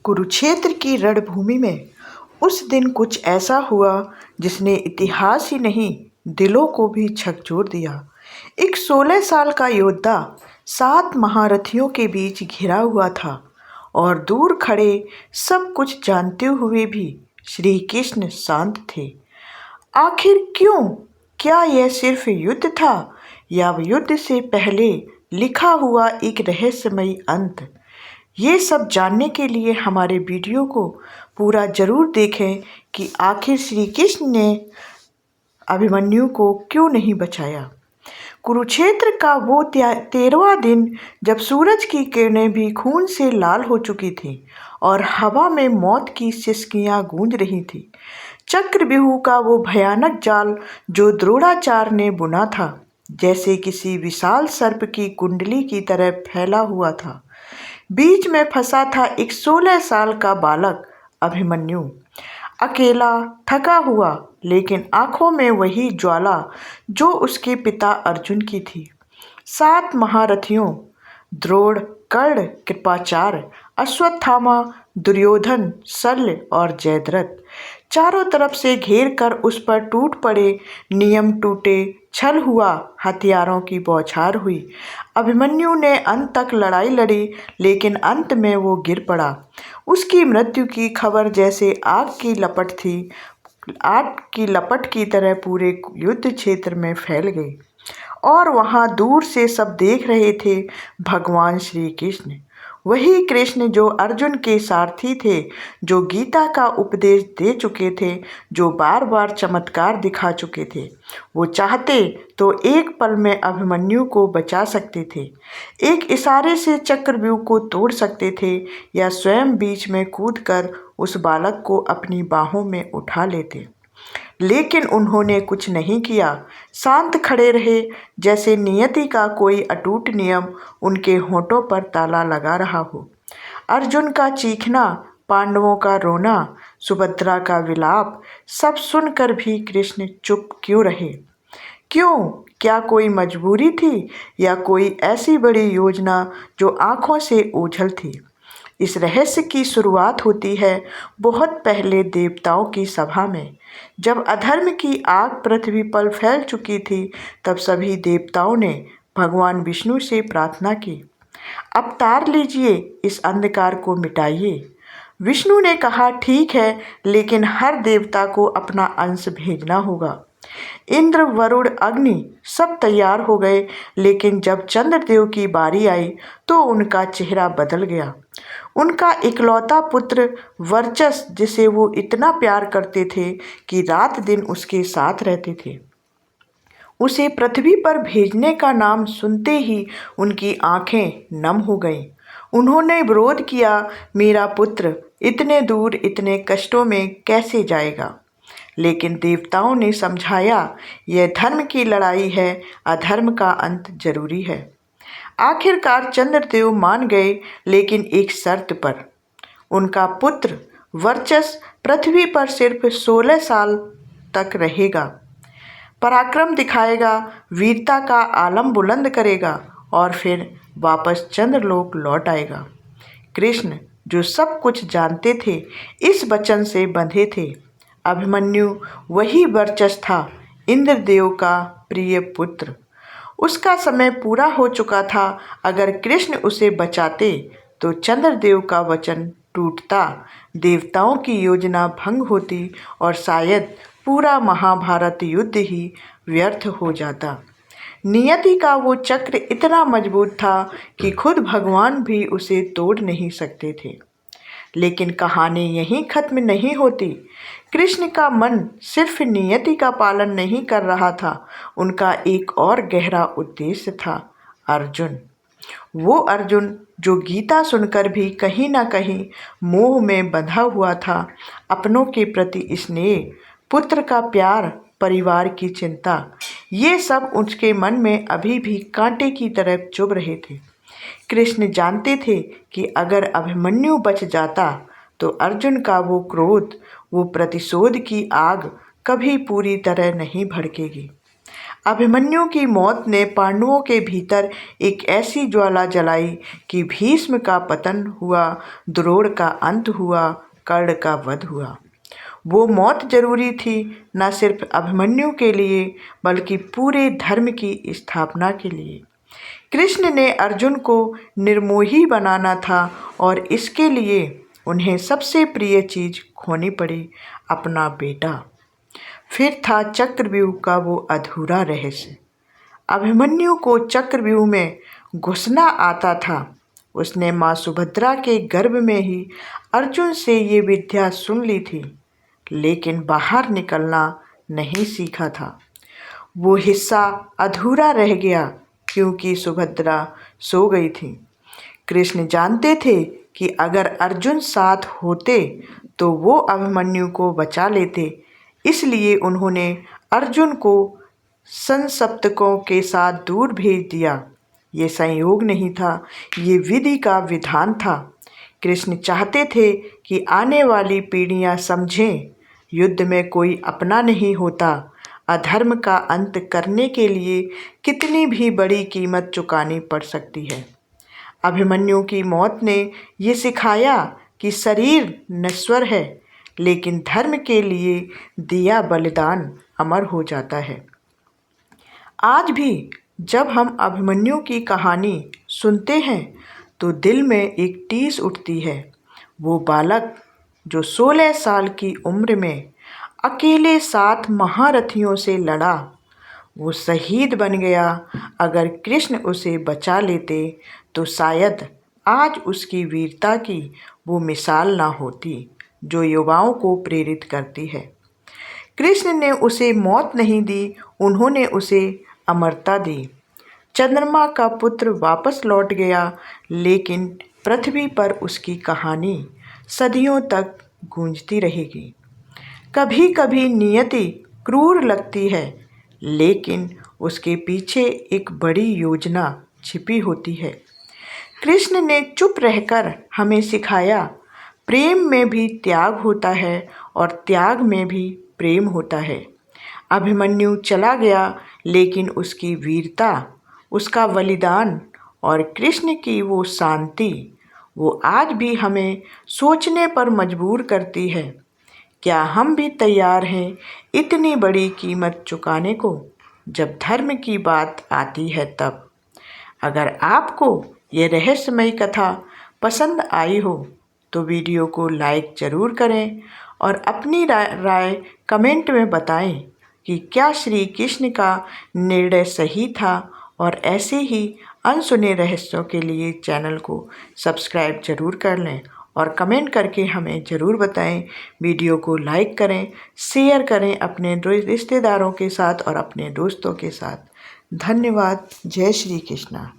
कुरुक्षेत्र की रणभूमि में उस दिन कुछ ऐसा हुआ जिसने इतिहास ही नहीं दिलों को भी झकझोर दिया। एक 16 साल का योद्धा 7 महारथियों के बीच घिरा हुआ था और दूर खड़े सब कुछ जानते हुए भी श्री कृष्ण शांत थे। आखिर क्यों? क्या यह सिर्फ युद्ध था या युद्ध से पहले लिखा हुआ एक रहस्यमयी अंत? ये सब जानने के लिए हमारे वीडियो को पूरा जरूर देखें कि आखिर श्री कृष्ण ने अभिमन्यु को क्यों नहीं बचाया। कुरुक्षेत्र का वो 13वां दिन, जब सूरज की किरणें भी खून से लाल हो चुकी थी और हवा में मौत की सिसकियां गूंज रही थी। चक्रव्यूह का वो भयानक जाल जो द्रोणाचार्य ने बुना था, जैसे किसी विशाल सर्प की कुंडली की तरह फैला हुआ था। बीच में फंसा था एक 16 साल का बालक अभिमन्यु, अकेला, थका हुआ, लेकिन आंखों में वही ज्वाला जो उसके पिता अर्जुन की थी। 7 महारथियों द्रोण, कर्ण, कृपाचार्य, अश्वत्थामा, दुर्योधन, शल्य और जयद्रथ चारों तरफ से घेर कर उस पर टूट पड़े। नियम टूटे, छल हुआ, हथियारों की बौछार हुई। अभिमन्यु ने अंत तक लड़ाई लड़ी, लेकिन अंत में वो गिर पड़ा। उसकी मृत्यु की खबर जैसे आग की लपट की तरह पूरे युद्ध क्षेत्र में फैल गई और वहां दूर से सब देख रहे थे भगवान श्री कृष्ण। वही कृष्ण जो अर्जुन के सारथी थे, जो गीता का उपदेश दे चुके थे, जो बार बार चमत्कार दिखा चुके थे। वो चाहते तो एक पल में अभिमन्यु को बचा सकते थे, एक इशारे से चक्रव्यूह को तोड़ सकते थे या स्वयं बीच में कूदकर उस बालक को अपनी बाहों में उठा लेते। लेकिन उन्होंने कुछ नहीं किया, शांत खड़े रहे, जैसे नियति का कोई अटूट नियम उनके होठों पर ताला लगा रहा हो। अर्जुन का चीखना, पांडवों का रोना, सुभद्रा का विलाप, सब सुनकर भी कृष्ण चुप क्यों रहे? क्यों? क्या कोई मजबूरी थी या कोई ऐसी बड़ी योजना जो आंखों से ओझल थी? इस रहस्य की शुरुआत होती है बहुत पहले देवताओं की सभा में। जब अधर्म की आग पृथ्वी पर फैल चुकी थी, तब सभी देवताओं ने भगवान विष्णु से प्रार्थना की, अवतार लीजिए, इस अंधकार को मिटाइए। विष्णु ने कहा, ठीक है, लेकिन हर देवता को अपना अंश भेजना होगा। इंद्र, वरुण, अग्नि सब तैयार हो गए, लेकिन जब चंद्रदेव की बारी आई तो उनका चेहरा बदल गया। उनका इकलौता पुत्र वर्चस, जिसे वो इतना प्यार करते थे कि रात दिन उसके साथ रहते थे, उसे पृथ्वी पर भेजने का नाम सुनते ही उनकी आंखें नम हो गईं। उन्होंने विरोध किया, मेरा पुत्र इतने दूर इतने कष्टों में कैसे जाएगा? लेकिन देवताओं ने समझाया, यह धर्म की लड़ाई है, अधर्म का अंत जरूरी है। आखिरकार चंद्रदेव मान गए, लेकिन एक शर्त पर। उनका पुत्र वर्चस पृथ्वी पर सिर्फ 16 साल तक रहेगा, पराक्रम दिखाएगा, वीरता का आलम बुलंद करेगा और फिर वापस चंद्रलोक लौट आएगा। कृष्ण, जो सब कुछ जानते थे, इस वचन से बंधे थे। अभिमन्यु वही वर्चस था, इंद्रदेव का प्रिय पुत्र। उसका समय पूरा हो चुका था। अगर कृष्ण उसे बचाते तो चंद्रदेव का वचन टूटता, देवताओं की योजना भंग होती और शायद पूरा महाभारत युद्ध ही व्यर्थ हो जाता। नियति का वो चक्र इतना मजबूत था कि खुद भगवान भी उसे तोड़ नहीं सकते थे। लेकिन कहानी यहीं खत्म नहीं होती। कृष्ण का मन सिर्फ नियति का पालन नहीं कर रहा था, उनका एक और गहरा उद्देश्य था, अर्जुन। वो अर्जुन जो गीता सुनकर भी कहीं ना कहीं मोह में बंधा हुआ था, अपनों के प्रति स्नेह, पुत्र का प्यार, परिवार की चिंता, ये सब उसके मन में अभी भी कांटे की तरह चुभ रहे थे। कृष्ण जानते थे कि अगर अभिमन्यु बच जाता तो अर्जुन का वो क्रोध, वो प्रतिशोध की आग कभी पूरी तरह नहीं भड़केगी। अभिमन्यु की मौत ने पांडवों के भीतर एक ऐसी ज्वाला जलाई कि भीष्म का पतन हुआ, द्रोण का अंत हुआ, कर्ण का वध हुआ। वो मौत जरूरी थी न सिर्फ अभिमन्यु के लिए बल्कि पूरे धर्म की स्थापना के लिए। कृष्ण ने अर्जुन को निर्मोही बनाना था और इसके लिए उन्हें सबसे प्रिय चीज खोनी पड़ी, अपना बेटा। फिर था चक्रव्यूह का वो अधूरा रहस्य। अभिमन्यु को चक्रव्यूह में घुसना आता था। उसने माँ सुभद्रा के गर्भ में ही अर्जुन से ये विद्या सुन ली थी, लेकिन बाहर निकलना नहीं सीखा था। वो हिस्सा अधूरा रह गया क्योंकि सुभद्रा सो गई थी। कृष्ण जानते थे कि अगर अर्जुन साथ होते तो वो अभिमन्यु को बचा लेते, इसलिए उन्होंने अर्जुन को संसप्तकों के साथ दूर भेज दिया। ये संयोग नहीं था, ये विधि का विधान था। कृष्ण चाहते थे कि आने वाली पीढ़ियां समझें, युद्ध में कोई अपना नहीं होता। अधर्म का अंत करने के लिए कितनी भी बड़ी कीमत चुकानी पड़ सकती है। अभिमन्यु की मौत ने ये सिखाया कि शरीर नश्वर है, लेकिन धर्म के लिए दिया बलिदान अमर हो जाता है। आज भी जब हम अभिमन्यु की कहानी सुनते हैं तो दिल में एक टीस उठती है। वो बालक जो 16 साल की उम्र में अकेले 7 महारथियों से लड़ा, वो शहीद बन गया। अगर कृष्ण उसे बचा लेते तो शायद आज उसकी वीरता की वो मिसाल ना होती जो युवाओं को प्रेरित करती है। कृष्ण ने उसे मौत नहीं दी, उन्होंने उसे अमरता दी। चंद्रमा का पुत्र वापस लौट गया, लेकिन पृथ्वी पर उसकी कहानी सदियों तक गूंजती रहेगी। कभी कभी नियति क्रूर लगती है, लेकिन उसके पीछे एक बड़ी योजना छिपी होती है। कृष्ण ने चुप रहकर हमें सिखाया, प्रेम में भी त्याग होता है और त्याग में भी प्रेम होता है। अभिमन्यु चला गया, लेकिन उसकी वीरता, उसका बलिदान और कृष्ण की वो शांति, वो आज भी हमें सोचने पर मजबूर करती है। क्या हम भी तैयार हैं इतनी बड़ी कीमत चुकाने को जब धर्म की बात आती है तब? अगर आपको ये रहस्यमयी कथा पसंद आई हो तो वीडियो को लाइक ज़रूर करें और अपनी राय कमेंट में बताएं कि क्या श्री कृष्ण का निर्णय सही था। और ऐसे ही अनसुने रहस्यों के लिए चैनल को सब्सक्राइब ज़रूर कर लें और कमेंट करके हमें ज़रूर बताएं। वीडियो को लाइक करें, शेयर करें अपने रिश्तेदारों के साथ और अपने दोस्तों के साथ। धन्यवाद। जय श्री कृष्णा।